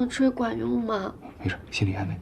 吹管用吗？没事，心理安慰。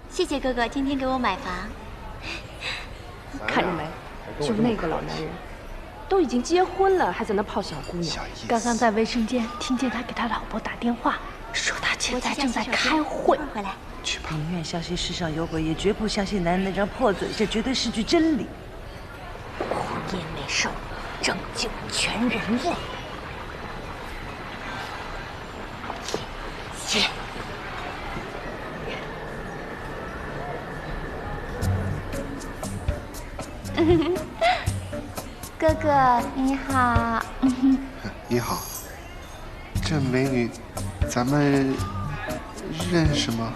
谢谢哥哥今天给我买房。看着没，就那个老男人，都已经结婚了，还在那泡小姑娘。刚刚在卫生间听见他给他老婆打电话，说他现在正在开会。回来。去吧。宁愿相信世上有鬼，也绝不相信男人那张破嘴，这绝对是句真理。胡言没收，拯救全人类。谢。哥哥你好。你好，这美女，咱们认识吗？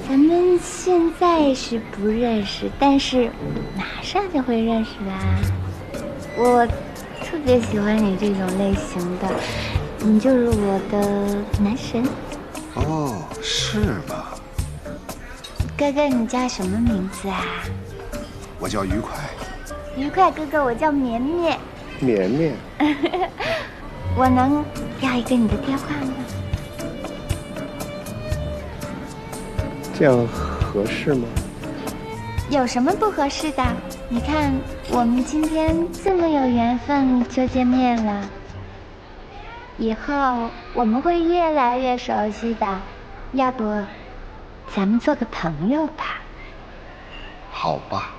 咱们现在是不认识，但是马上就会认识啦。我特别喜欢你这种类型的，你就是我的男神。哦，是吗？哥哥，你叫什么名字啊？我叫愉快。愉快哥哥，我叫绵绵。绵绵。我能要一个你的电话吗？这样合适吗？有什么不合适的？你看，我们今天这么有缘分就见面了，以后我们会越来越熟悉的。要不，咱们做个朋友吧？好吧。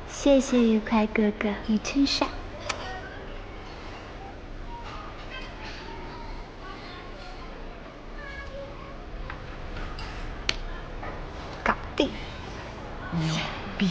谢谢愉快哥哥，你真傻。搞定。牛逼！